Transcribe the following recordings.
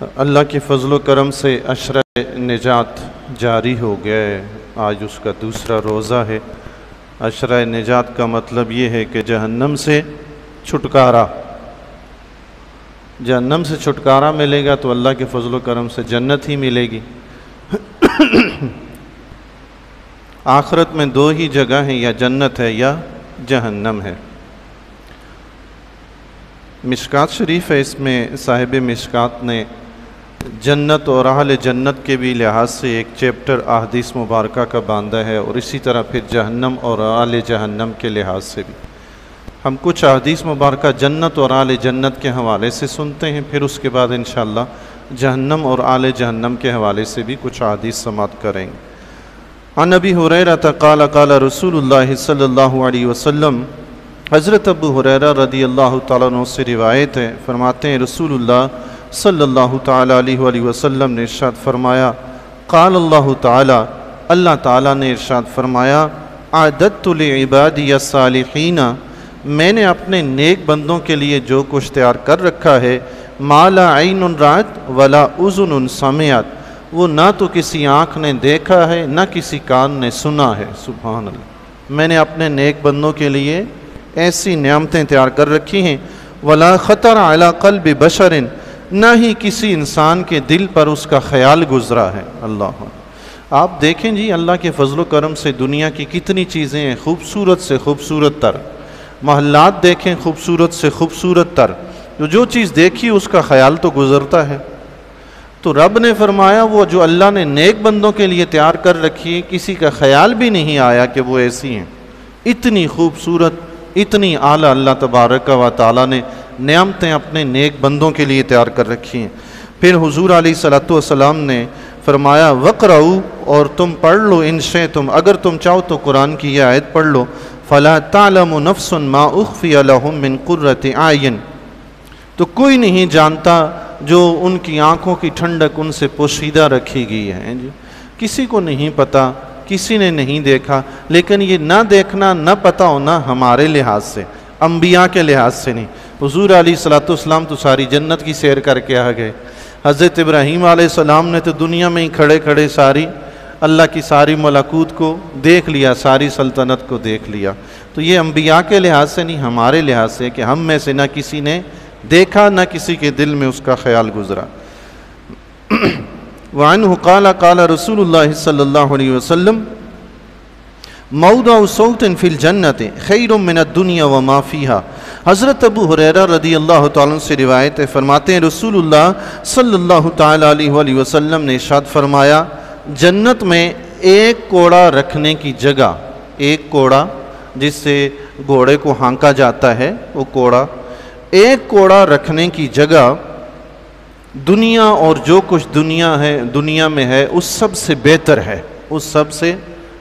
اللہ کے فضل و کرم سے عشرہ نجات جاری ہو گیا ہے۔ آج اس کا دوسرا روزہ ہے۔ عشرہ نجات کا مطلب یہ ہے کہ جہنم سے چھٹکارا، جہنم سے چھٹکارا ملے گا تو اللہ کے فضل و کرم سے جنت ہی ملے گی۔ آخرت میں دو ہی جگہ ہیں، یا جنت ہے یا جہنم ہے۔ مشکات شریف ہے، اس میں صاحب مشکات نے جنت اور اہل جنت کے بھی لحاظ سے ایک چیپٹر احادیث مبارکہ کا باندھا ہے، اور اسی طرح پھر جہنم اور اہل جہنم کے لحاظ سے بھی ہم کچھ احادیث مبارکہ جنت اور اہل جنت کے حوالے سے سنتے ہیں، پھر اس کے بعد انشاءاللہ جہنم اور اہل جہنم کے حوالے سے بھی کچھ احادیث سماعت کریں گے۔ عن ابی ہریرہ قال قال رسول اللہ صلی اللہ علیہ وسلم، حضرت ابو ہریرہ رضی اللہ تعالیٰ عنہ سے روایت ہے، فرماتے ہیں رسول اللہ صلی اللہ تعالیٰ علیہ وآلہ وسلم نے ارشاد فرمایا، قال اللہ تعالیٰ، اللہ تعالیٰ نے ارشاد فرمایا، اعددت لعبادی الصالحین، میں نے اپنے نیک بندوں کے لیے جو کچھ تیار کر رکھا ہے، ما لا عین رأت ولا اذن سمعت، وہ نہ تو کسی آنکھ نے دیکھا ہے نہ کسی کان نے سنا ہے۔ سبحان اللہ، میں نے اپنے نیک بندوں کے لیے ایسی نعمتیں تیار کر رکھی ہیں، ولا خطر علی قلب بشر، نہ ہی کسی انسان کے دل پر اس کا خیال گزرا ہے۔ اللہ، آپ دیکھیں جی، اللہ کے فضل و کرم سے دنیا کی کتنی چیزیں ہیں، خوبصورت سے خوبصورت تر محلات دیکھیں، خوبصورت سے خوبصورت تر، جو چیز دیکھی اس کا خیال تو گزرتا ہے۔ تو رب نے فرمایا وہ جو اللہ نے نیک بندوں کے لیے تیار کر رکھی ہے، کسی کا خیال بھی نہیں آیا کہ وہ ایسی ہیں۔ اتنی خوبصورت، اتنی اعلیٰ اللہ تبارک و تعالیٰ نے نعمتیں اپنے نیک بندوں کے لیے تیار کر رکھی ہیں۔ پھر حضور علیہ الصلوۃ والسلام نے فرمایا، وقرؤ، اور تم پڑھ لو، ان شئتم، اگر تم چاہو تو قرآن کی یہ آیت پڑھ لو، فلا تعلم نفس ما اخفی لهم من قرۃ اعین، تو کوئی نہیں جانتا جو ان کی آنکھوں کی ٹھنڈک ان سے پوشیدہ رکھی گئی ہے جی۔ کسی کو نہیں پتا، کسی نے نہیں دیکھا، لیکن یہ نہ دیکھنا نہ پتہ ہونا ہمارے لحاظ سے، انبیاء کے لحاظ سے نہیں۔ حضور علیہ الصلوۃ والسلام تو ساری جنت کی سیر کر کے آ گئے۔ حضرت ابراہیم علیہ السلام نے تو دنیا میں ہی کھڑے کھڑے ساری اللہ کی ساری ملکوت کو دیکھ لیا، ساری سلطنت کو دیکھ لیا۔ تو یہ انبیاء کے لحاظ سے نہیں، ہمارے لحاظ سے کہ ہم میں سے نہ کسی نے دیکھا نہ کسی کے دل میں اس کا خیال گزرا۔ وعنہ قال قال رسول اللہ صلی اللہ علیہ وسلم، موضع صوت فی الجنت خیر من الدنیا وما فیہا، حضرت ابو ہریرہ رضی اللہ تعالیٰ سے روایت ہے، فرماتے ہیں رسول اللہ صلی اللہ تعالیٰ علیہ وآلہ وسلم نے ارشاد فرمایا، جنت میں ایک کوڑا رکھنے کی جگہ، ایک کوڑا جس سے گھوڑے کو ہانکا جاتا ہے، وہ کوڑا، ایک کوڑا رکھنے کی جگہ دنیا اور جو کچھ دنیا میں ہے اس سب سے بہتر ہے، اس سب سے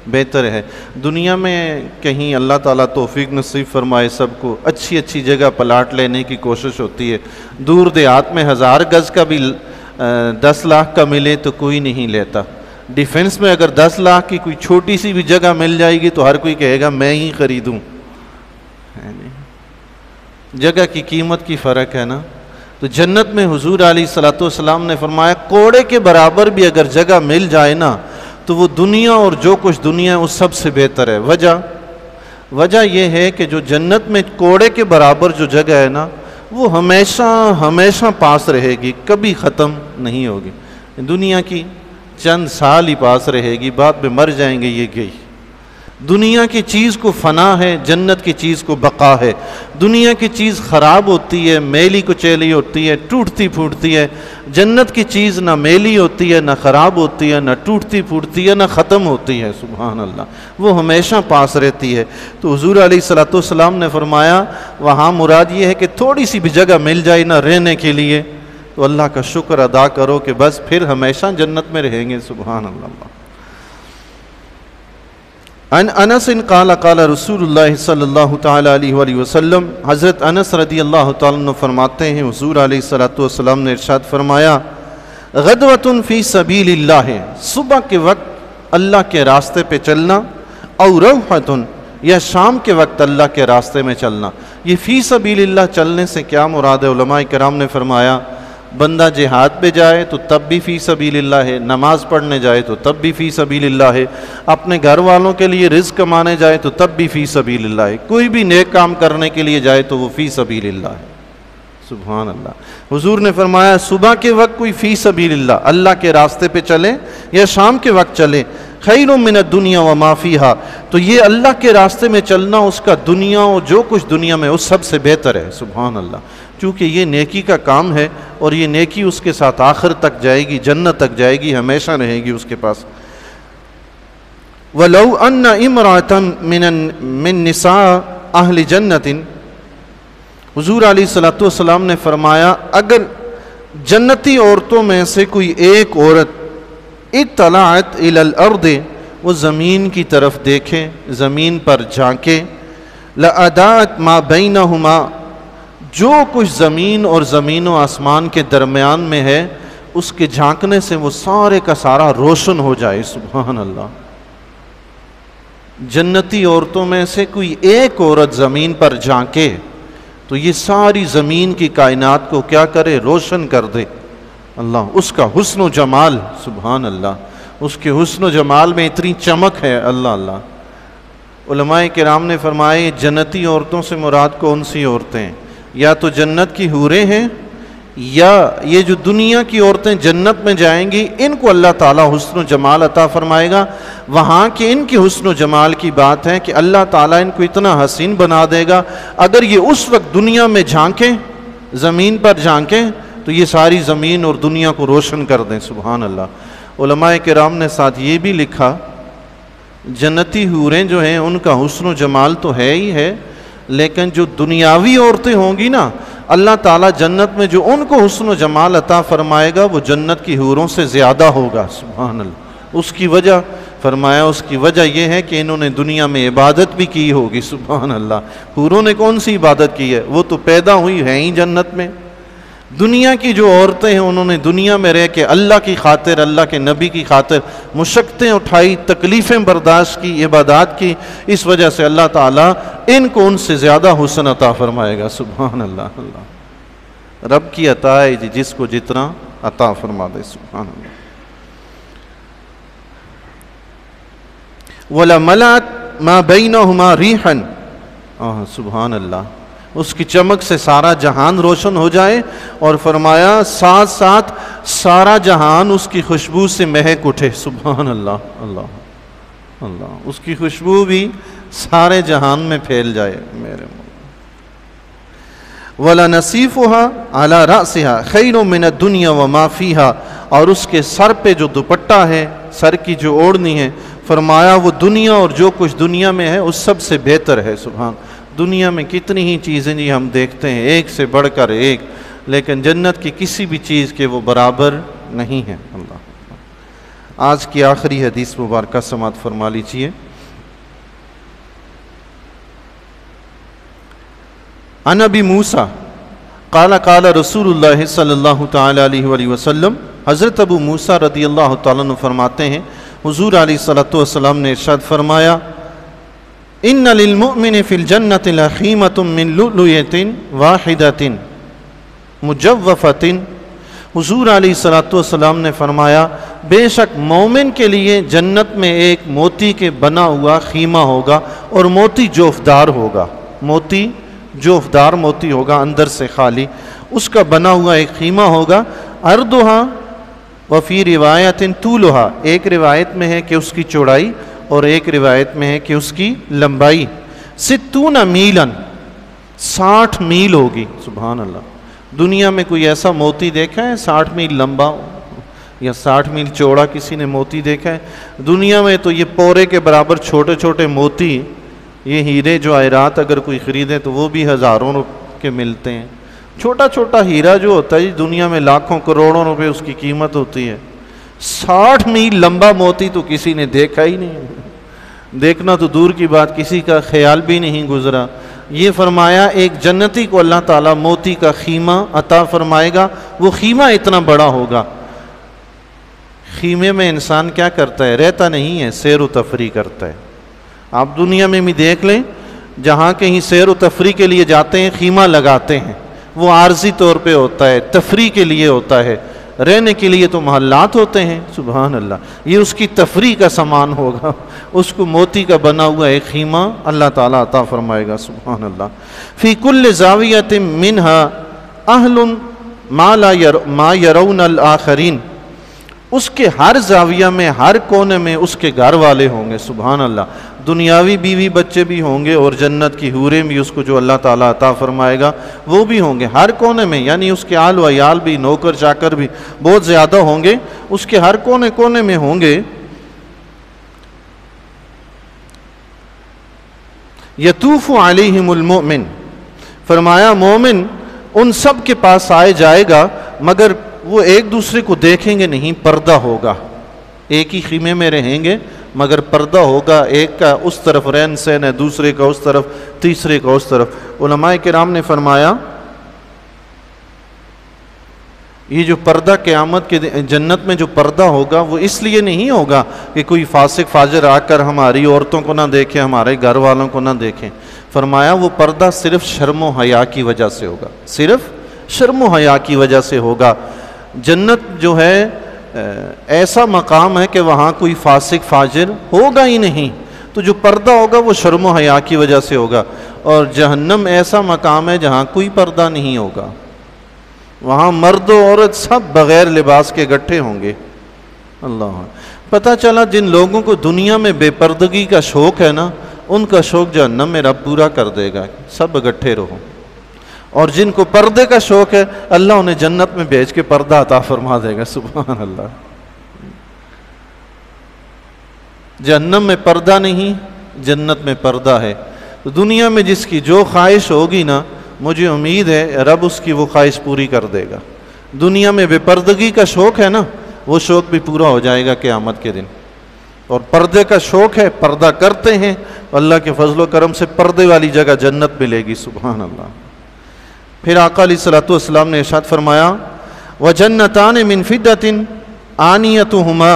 بہتر ہے۔ دنیا میں کہیں اللہ تعالیٰ توفیق نصیب فرمائے سب کو، اچھی اچھی جگہ پلاٹ لینے کی کوشش ہوتی ہے۔ دور دیہات میں 1000 گز کا بھی 10 لاکھ کا ملے تو کوئی نہیں لیتا۔ ڈیفنس میں اگر 10 لاکھ کی کوئی چھوٹی سی بھی جگہ مل جائے گی تو ہر کوئی کہے گا میں ہی خریدوں۔ جگہ کی قیمت کی فرق ہے نا۔ تو جنت میں حضور علیہ الصلوۃ والسلام نے فرمایا، کوڑے کے برابر بھی اگر جگہ مل جائے نا تو وہ دنیا اور جو کچھ دنیا ہے اس سب سے بہتر ہے۔ وجہ یہ ہے کہ جو جنت میں کوڑے کے برابر جو جگہ ہے نا، وہ ہمیشہ پاس رہے گی، کبھی ختم نہیں ہوگی۔ دنیا کی چند سال ہی پاس رہے گی، بعد میں مر جائیں گے، یہ گئی۔ دنیا کی چیز کو فنا ہے، جنت کی چیز کو بقا ہے۔ دنیا کی چیز خراب ہوتی ہے، میلی کچیلی ہوتی ہے، ٹوٹتی پھوٹتی ہے۔ جنت کی چیز نہ میلی ہوتی ہے، نہ خراب ہوتی ہے، نہ ٹوٹتی پھوٹتی ہے، نہ ختم ہوتی ہے۔ سبحان اللہ، وہ ہمیشہ پاس رہتی ہے۔ تو حضور علیہ الصلوۃ والسلام نے فرمایا، وہاں مراد یہ ہے کہ تھوڑی سی بھی جگہ مل جائے نہ رہنے کے لیے تو اللہ کا شکر ادا کرو کہ بس پھر ہمیشہ جنت میں رہیں گے۔ سبحان اللہ۔ عن انس قال قال رسول اللہ صلی اللہ تعالیٰ علیہ وآلہ وسلم، حضرت انس رضی اللہ تعالیٰ عنہ فرماتے ہیں حضور علیہ الصلوۃ والسلام نے ارشاد فرمایا، غدوۃ فی سبیل اللہ، صبح کے وقت اللہ کے راستے پہ چلنا، او روحۃ، یا شام کے وقت اللہ کے راستے میں چلنا۔ یہ فی سبیل اللہ چلنے سے کیا مراد ہے؟ علماء کرام نے فرمایا بندہ جہاد پہ جائے تو تب بھی فی سبیل اللہ ہے، نماز پڑھنے جائے تو تب بھی فی سبیل اللہ ہے، اپنے گھر والوں کے لیے رزق کمانے جائے تو تب بھی فی سبیل اللہ ہے، کوئی بھی نیک کام کرنے کے لیے جائے تو وہ فی سبیل اللہ ہے۔ سبحان اللہ۔ حضور نے فرمایا صبح کے وقت کوئی فی سبیل اللہ کے راستے پہ چلے یا شام کے وقت چلے، خیر من الدنیا وما فیہا، تو یہ اللہ کے راستے میں چلنا اس کا دنیا اور جو کچھ دنیا میں اس سب سے بہتر ہے۔ سبحان اللہ۔ چونکہ یہ نیکی کا کام ہے اور یہ نیکی اس کے ساتھ آخر تک جائے گی، جنت تک جائے گی، ہمیشہ رہے گی اس کے پاس۔ وَلَوْ أَنَّ إِمْرَأَةً مِّن نِّسَاءِ أَهْلِ جَنَّةٍ، حضور علیہ الصلوۃ والسلام نے فرمایا اگر جنتی عورتوں میں سے کوئی ایک عورت اطلعت الی الارض، وہ زمین کی طرف دیکھے، زمین پر جھانکے، لأداءت ما بینہما، جو کچھ زمین اور زمین و آسمان کے درمیان میں ہے اس کے جھانکنے سے وہ سارے کا سارا روشن ہو جائے۔ سبحان اللہ۔ جنتی عورتوں میں سے کوئی ایک عورت زمین پر جھانکے تو یہ ساری زمین کی کائنات کو کیا کرے؟ روشن کر دے۔ اللہ، اس کا حسن و جمال، سبحان اللہ، اس کے حسن و جمال میں اتنی چمک ہے۔ اللہ اللہ۔ علماء کرام نے فرمایا جنتی عورتوں سے مراد کون سی عورتیں ہیں؟ یا تو جنت کی حوریں ہیں، یا یہ جو دنیا کی عورتیں جنت میں جائیں گی ان کو اللہ تعالیٰ حسن و جمال عطا فرمائے گا۔ وہاں کے ان کی حسن و جمال کی بات ہے کہ اللہ تعالیٰ ان کو اتنا حسین بنا دے گا، اگر یہ اس وقت دنیا میں جھانکیں، زمین پر جھانکیں تو یہ ساری زمین اور دنیا کو روشن کر دیں۔ سبحان اللہ۔ علماء کرام نے ساتھ یہ بھی لکھا جنتی حوریں جو ہیں ان کا حسن و جمال تو ہے ہی ہے، لیکن جو دنیاوی عورتیں ہوں گی نا، اللہ تعالیٰ جنت میں جو ان کو حسن و جمال عطا فرمائے گا وہ جنت کی حوروں سے زیادہ ہوگا۔ سبحان اللہ۔ اس کی وجہ فرمایا، اس کی وجہ یہ ہے کہ انہوں نے دنیا میں عبادت بھی کی ہوگی۔ سبحان اللہ۔ حوروں نے کون سی عبادت کی ہے؟ وہ تو پیدا ہوئی ہیں ہی جنت میں۔ دنیا کی جو عورتیں ہیں انہوں نے دنیا میں رہ کے اللہ کی خاطر، اللہ کے نبی کی خاطر مشقتیں اٹھائی، تکلیفیں برداشت کی، عبادات کی، اس وجہ سے اللہ تعالیٰ ان کو ان سے زیادہ حسن عطا فرمائے گا۔ سبحان اللہ۔ اللہ رب کی عطا ہے جس کو جتنا عطا فرما دے۔ سبحان اللہ۔ وَلَمَلَأَتْ مَا بَيْنَهُمَا رِيحًا، سبحان اللہ، اس کی چمک سے سارا جہان روشن ہو جائے، اور فرمایا ساتھ ساتھ سارا جہان اس کی خوشبو سے مہک اٹھے۔ سبحان اللہ۔ اللہ اللہ، اس کی خوشبو بھی سارے جہان میں پھیل جائے۔ میرے وَلَنَصِيفُهَا عَلَى رَأْسِهَا خَيْرٌ مِّنَ الدُّنْيَا وَمَا فِيهَا، اور اس کے سر پہ جو دوپٹہ ہے، سر کی جو اوڑھنی ہے، فرمایا وہ دنیا اور جو کچھ دنیا میں ہے اس سب سے بہتر ہے۔ سبحان۔ دنیا میں کتنی ہی چیزیں جی ہم دیکھتے ہیں، ایک سے بڑھ کر ایک، لیکن جنت کی کسی بھی چیز کے وہ برابر نہیں ہے۔ اللہ۔ آج کی آخری حدیث مبارکہ سماعت فرما لیجیے۔ عن ابی موسیٰ قال قال رسول اللہ صلی اللہ تعالیٰ علیہ وآلہ وسلم، حضرت ابو موسیٰ رضی اللہ تعالیٰ عنہ فرماتے ہیں حضور علیہ الصلوۃ والسلام نے ارشاد فرمایا، ان للمؤمن فی الجنۃ لخیمۃ من لؤلؤۃ واحدۃ مجوفۃ، حضور علیہ الصلوۃ والسلام نے فرمایا بے شک مومن کے لیے جنت میں ایک موتی کے بنا ہوا خیمہ ہوگا، اور موتی جوفدار ہوگا، موتی جوفدار موتی ہوگا، اندر سے خالی، اس کا بنا ہوا ایک خیمہ ہوگا، عرضھا وفی روایت طولھا، ایک روایت میں ہے کہ اس کی چوڑائی، اور ایک روایت میں ہے کہ اس کی لمبائی 60 میلا، 60 میل ہوگی۔ سبحان اللہ۔ دنیا میں کوئی ایسا موتی دیکھا ہے 60 میل لمبا یا 60 میل چوڑا کسی نے موتی دیکھا ہے؟ دنیا میں تو یہ پورے کے برابر چھوٹے چھوٹے موتی، یہ ہیرے جواہرات اگر کوئی خریدے تو وہ بھی ہزاروں کے ملتے ہیں۔ چھوٹا چھوٹا ہیرا جو ہوتا ہے دنیا میں لاکھوں کروڑوں روپے اس کی قیمت ہوتی ہے۔ 60 میل لمبا موتی تو کسی نے دیکھا ہی نہیں، دیکھنا تو دور کی بات، کسی کا خیال بھی نہیں گزرا۔ یہ فرمایا ایک جنتی کو اللہ تعالیٰ موتی کا خیمہ عطا فرمائے گا، وہ خیمہ اتنا بڑا ہوگا۔ خیمے میں انسان کیا کرتا ہے؟ رہتا نہیں ہے، سیر و تفریح کرتا ہے۔ آپ دنیا میں بھی دیکھ لیں، جہاں کہیں سیر و تفریح کے لیے جاتے ہیں خیمہ لگاتے ہیں، وہ عارضی طور پہ ہوتا ہے، تفریح کے لیے ہوتا ہے، رہنے کے لیے تو محلات ہوتے ہیں. سبحان اللہ، یہ اس کی تفریح کا سامان ہوگا، اس کو موتی کا بنا ہوا ایک خیمہ اللہ تعالیٰ عطا فرمائے گا. سبحان اللہ. فی کل زاویۃ منہا اہل ما یرون الآخرین، اس کے ہر زاویہ میں، ہر کونے میں اس کے گھر والے ہوں گے. سبحان اللہ. دنیاوی بیوی بچے بھی ہوں گے اور جنت کی حوریں بھی اس کو جو اللہ تعالیٰ عطا فرمائے گا وہ بھی ہوں گے ہر کونے میں، یعنی اس کے آل و عیال بھی، نوکر چاکر بھی بہت زیادہ ہوں گے، اس کے ہر کونے کونے میں ہوں گے. یطوف علیہم المؤمن، فرمایا مومن ان سب کے پاس آئے جائے گا مگر وہ ایک دوسرے کو دیکھیں گے نہیں، پردہ ہوگا. ایک ہی خیمے میں رہیں گے مگر پردہ ہوگا، ایک کا اس طرف رہن سہن ہے، دوسرے کا اس طرف، تیسرے کا اس طرف. علماء کرام نے فرمایا یہ جو پردہ قیامت کے جنت میں جو پردہ ہوگا وہ اس لیے نہیں ہوگا کہ کوئی فاسق فاجر آ کر ہماری عورتوں کو نہ دیکھے، ہمارے گھر والوں کو نہ دیکھیں. فرمایا وہ پردہ صرف شرم و حیا کی وجہ سے ہوگا، صرف شرم و حیا کی وجہ سے ہوگا. جنت جو ہے ایسا مقام ہے کہ وہاں کوئی فاسق فاجر ہوگا ہی نہیں، تو جو پردہ ہوگا وہ شرم و حیا کی وجہ سے ہوگا. اور جہنم ایسا مقام ہے جہاں کوئی پردہ نہیں ہوگا، وہاں مرد و عورت سب بغیر لباس کے اکٹھے ہوں گے. اللہ، پتہ چلا جن لوگوں کو دنیا میں بے پردگی کا شوق ہے نا، ان کا شوق جہنم میں رب پورا کر دے گا، سب اکٹھے رہو. اور جن کو پردے کا شوق ہے اللہ انہیں جنت میں بھیج کے پردہ عطا فرما دے گا. سبحان اللہ. جہنم میں پردہ نہیں، جنت میں پردہ ہے. تو دنیا میں جس کی جو خواہش ہوگی نا، مجھے امید ہے رب اس کی وہ خواہش پوری کر دے گا. دنیا میں بے پردگی کا شوق ہے نا، وہ شوق بھی پورا ہو جائے گا قیامت کے دن. اور پردے کا شوق ہے، پردہ کرتے ہیں، اللہ کے فضل و کرم سے پردے والی جگہ جنت ملے گی. سبحان اللہ. پھر آقا علیہ الصلوۃ والسلام نے ارشاد فرمایا وَجَنَّتَانِ مِنْ فِدَّةٍ آنِيَتُهُمَا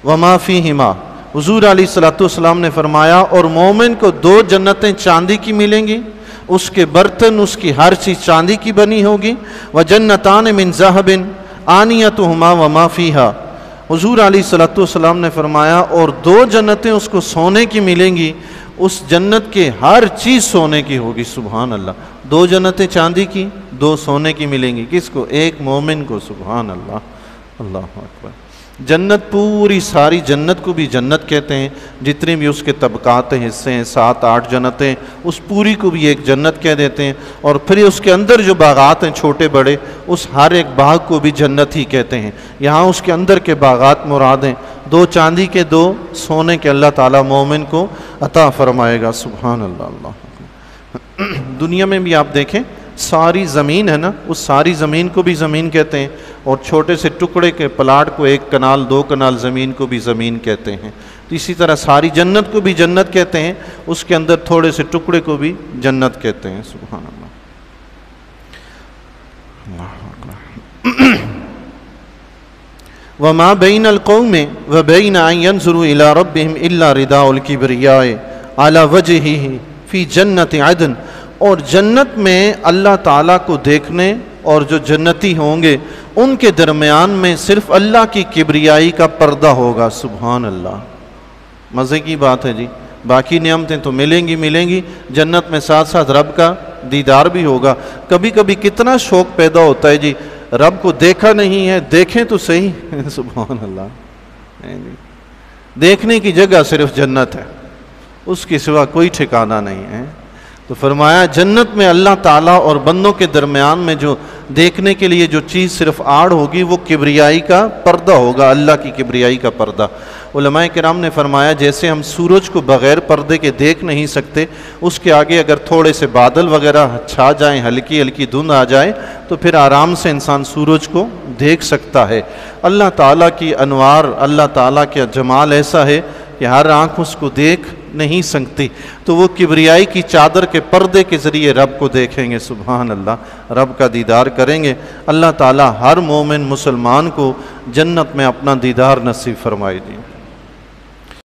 وَمَا فِيهِمَا. حضور علیہ الصلوۃ والسلام نے فرمایا اور مومن کو دو جنتیں چاندی کی ملیں گی، اس کے برتن، اس کی ہر چیز چاندی کی بنی ہوگی. وَجَنَّتَانِ مِنْ ذَهَبٍ آنِيَتُهُمَا وَمَا فِيهَا. حضور علیہ الصلوۃ والسلام نے فرمایا اور دو جنتیں اس کو سونے کی ملیں گی، اس جنت کے ہر چیز سونے کی ہوگی. سبحان اللہ. دو جنتیں چاندی کی، دو سونے کی ملیں گی. کس کو؟ ایک مومن کو. سبحان اللہ. اللہ اکبر. جنت پوری ساری جنت کو بھی جنت کہتے ہیں، جتنے بھی اس کے طبقات ہیں، حصے ہیں، 7-8 جنتیں، اس پوری کو بھی ایک جنت کہہ دیتے ہیں. اور پھر اس کے اندر جو باغات ہیں چھوٹے بڑے، اس ہر ایک باغ کو بھی جنت ہی کہتے ہیں. یہاں اس کے اندر کے باغات مراد ہیں. دو چاندی کے، دو سونے کے اللہ تعالیٰ مومن کو عطا فرمائے گا. سبحان اللہ. اللہ. دنیا میں بھی آپ دیکھیں ساری زمین ہے نا، اس ساری زمین کو بھی زمین کہتے ہیں، اور چھوٹے سے ٹکڑے کے پلاٹ کو 1 کنال 2 کنال زمین کو بھی زمین کہتے ہیں. تو اسی طرح ساری جنت کو بھی جنت کہتے ہیں، اس کے اندر تھوڑے سے ٹکڑے کو بھی جنت کہتے ہیں. سبحان اللہ. وَمَا بَيْنَ الْقَوْمِ وَبَيْنَ أَن يَنْظُرُوا إِلَىٰ رَبِّهِمْ إِلَّا رِدَاءُ الْكِبْرِيَاءِ عَلَىٰ وَجْهِهِ فِي جَنَّةِ عَدْنٍ. اور جنت میں اللہ تعالیٰ کو دیکھنے اور جو جنتی ہوں گے ان کے درمیان میں صرف اللہ کی کبریائی کا پردہ ہوگا. سبحان اللہ. مزے کی بات ہے جی. باقی نعمتیں تو ملیں گی جنت میں، ساتھ ساتھ رب کا دیدار بھی ہوگا. کبھی کبھی کتنا شوق پیدا ہوتا ہے جی، رب کو دیکھا نہیں ہے، دیکھیں تو صحیح. سبحان اللہ. دیکھنے کی جگہ صرف جنت ہے، اس کے سوا کوئی ٹھکانہ نہیں ہے. تو فرمایا جنت میں اللہ تعالیٰ اور بندوں کے درمیان میں جو دیکھنے کے لیے جو چیز صرف آڑ ہوگی وہ کبریائی کا پردہ ہوگا، اللہ کی کبریائی کا پردہ. علماء کرام نے فرمایا جیسے ہم سورج کو بغیر پردے کے دیکھ نہیں سکتے، اس کے آگے اگر تھوڑے سے بادل وغیرہ چھا جائیں، ہلکی ہلکی دھند آ جائے تو پھر آرام سے انسان سورج کو دیکھ سکتا ہے. اللہ تعالیٰ کی انوار، اللہ تعالیٰ کا جمال ایسا ہے کہ ہر آنکھ اس کو دیکھ نہیں سکتی، تو وہ کبریائی کی چادر کے پردے کے ذریعے رب کو دیکھیں گے. سبحان اللہ. رب کا دیدار کریں گے. اللہ تعالیٰ ہر مومن مسلمان کو جنت میں اپنا دیدار نصیب فرمائے.